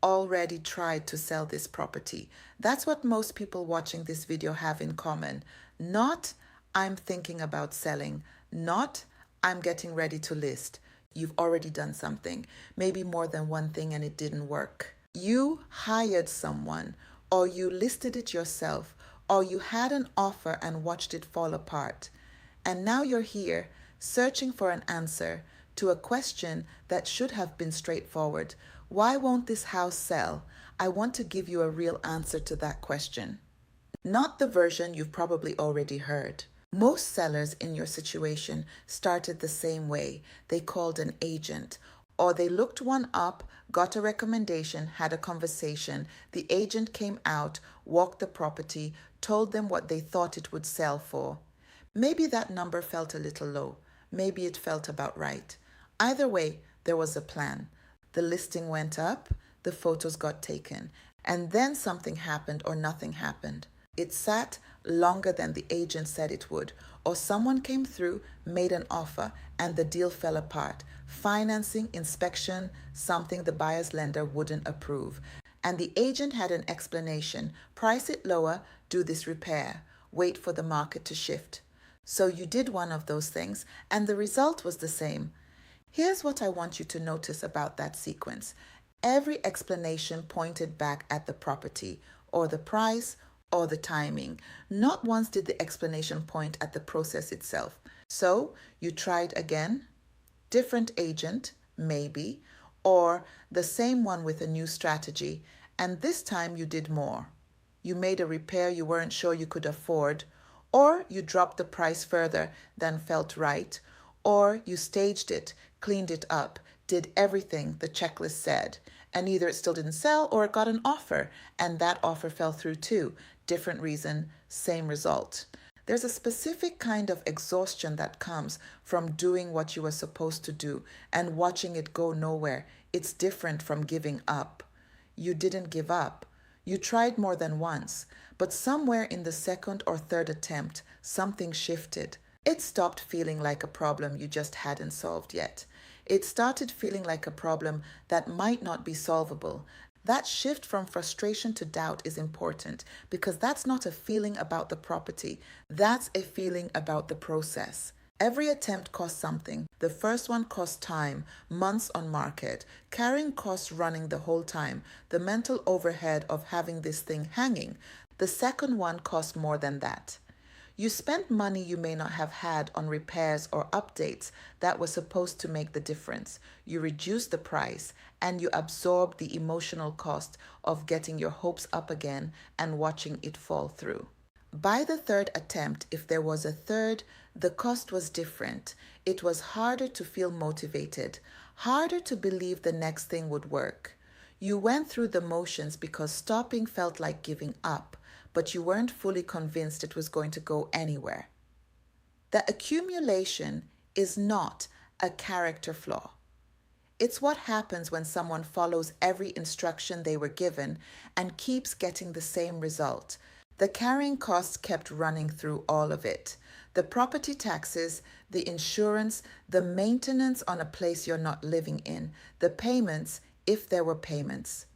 already tried to sell this property. That's what most people watching this video have in common. Not, I'm thinking about selling. Not, I'm getting ready to list. You've already done something, maybe more than one thing, and it didn't work. You hired someone, or you listed it yourself, or you had an offer and watched it fall apart. And now you're here searching for an answer to a question that should have been straightforward. Why won't this house sell? I want to give you a real answer to that question. Not the version you've probably already heard. Most sellers in your situation started the same way. They called an agent, or they looked one up, got a recommendation, had a conversation. The agent came out, walked the property, told them what they thought it would sell for. Maybe that number felt a little low. Maybe it felt about right. Either way, there was a plan. The listing went up, the photos got taken, and then something happened or nothing happened. It sat longer than the agent said it would, or someone came through, made an offer, and the deal fell apart. Financing, inspection, something the buyer's lender wouldn't approve. And the agent had an explanation. Price it lower, do this repair, wait for the market to shift. So you did one of those things, and the result was the same. Here's what I want you to notice about that sequence. Every explanation pointed back at the property, or the price, or the timing. Not once did the explanation point at the process itself. So you tried again, different agent, maybe, or the same one with a new strategy, and this time you did more. You made a repair you weren't sure you could afford, or you dropped the price further than felt right, or you staged it, cleaned it up, did everything the checklist said, and either it still didn't sell or it got an offer, and that offer fell through too. Different reason, same result. There's a specific kind of exhaustion that comes from doing what you were supposed to do and watching it go nowhere. It's different from giving up. You didn't give up. You tried more than once, but somewhere in the second or third attempt, something shifted. It stopped feeling like a problem you just hadn't solved yet. It started feeling like a problem that might not be solvable. That shift from frustration to doubt is important because that's not a feeling about the property. That's a feeling about the process. Every attempt costs something. The first one cost time, months on market, carrying costs running the whole time, the mental overhead of having this thing hanging. The second one cost more than that. You spent money you may not have had on repairs or updates that were supposed to make the difference. You reduced the price and you absorbed the emotional cost of getting your hopes up again and watching it fall through. By the third attempt, if there was a third, the cost was different. It was harder to feel motivated, harder to believe the next thing would work. You went through the motions because stopping felt like giving up, but you weren't fully convinced it was going to go anywhere. The accumulation is not a character flaw. It's what happens when someone follows every instruction they were given and keeps getting the same result. The carrying costs kept running through all of it. The property taxes, the insurance, the maintenance on a place you're not living in, the payments, if there were payments.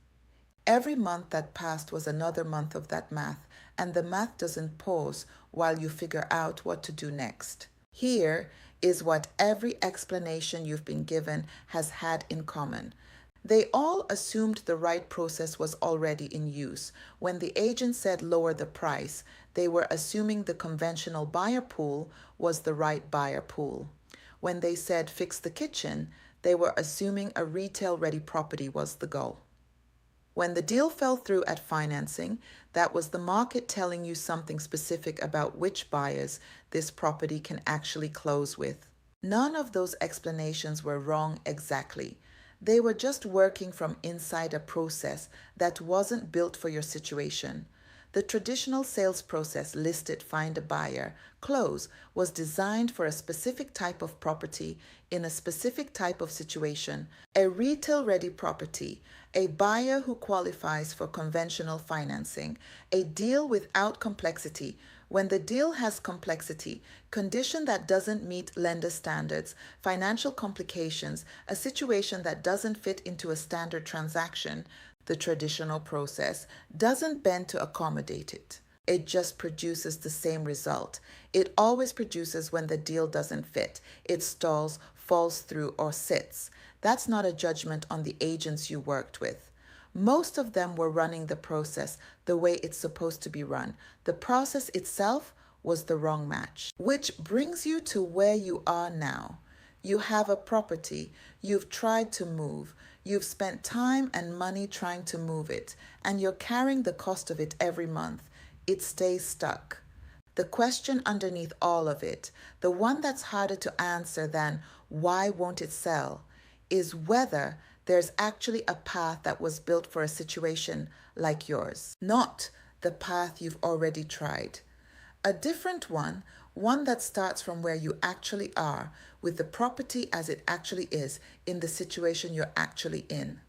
Every month that passed was another month of that math, and the math doesn't pause while you figure out what to do next. Here is what every explanation you've been given has had in common. They all assumed the right process was already in use. When the agent said lower the price, they were assuming the conventional buyer pool was the right buyer pool. When they said fix the kitchen, they were assuming a retail-ready property was the goal. When the deal fell through at financing, that was the market telling you something specific about which buyers this property can actually close with. None of those explanations were wrong exactly. They were just working from inside a process that wasn't built for your situation. The traditional sales process, list it, find a buyer, close, was designed for a specific type of property in a specific type of situation. A retail-ready property, a buyer who qualifies for conventional financing, a deal without complexity, When the deal has complexity, condition that doesn't meet lender standards, financial complications, a situation that doesn't fit into a standard transaction, the traditional process doesn't bend to accommodate it. It just produces the same result. It always produces when the deal doesn't fit. It stalls, falls through, or sits. That's not a judgment on the agents you worked with. Most of them were running the process the way it's supposed to be run. The process itself was the wrong match. Which brings you to where you are now. You have a property, you've tried to move, you've spent time and money trying to move it, and you're carrying the cost of it every month. It stays stuck. The question underneath all of it, the one that's harder to answer than why won't it sell, is whether there's actually a path that was built for a situation like yours, not the path you've already tried. A different one that starts from where you actually are, with the property as it actually is in the situation you're actually in.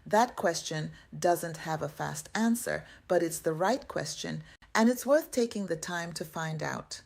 That question doesn't have a fast answer, but it's the right question, and it's worth taking the time to find out.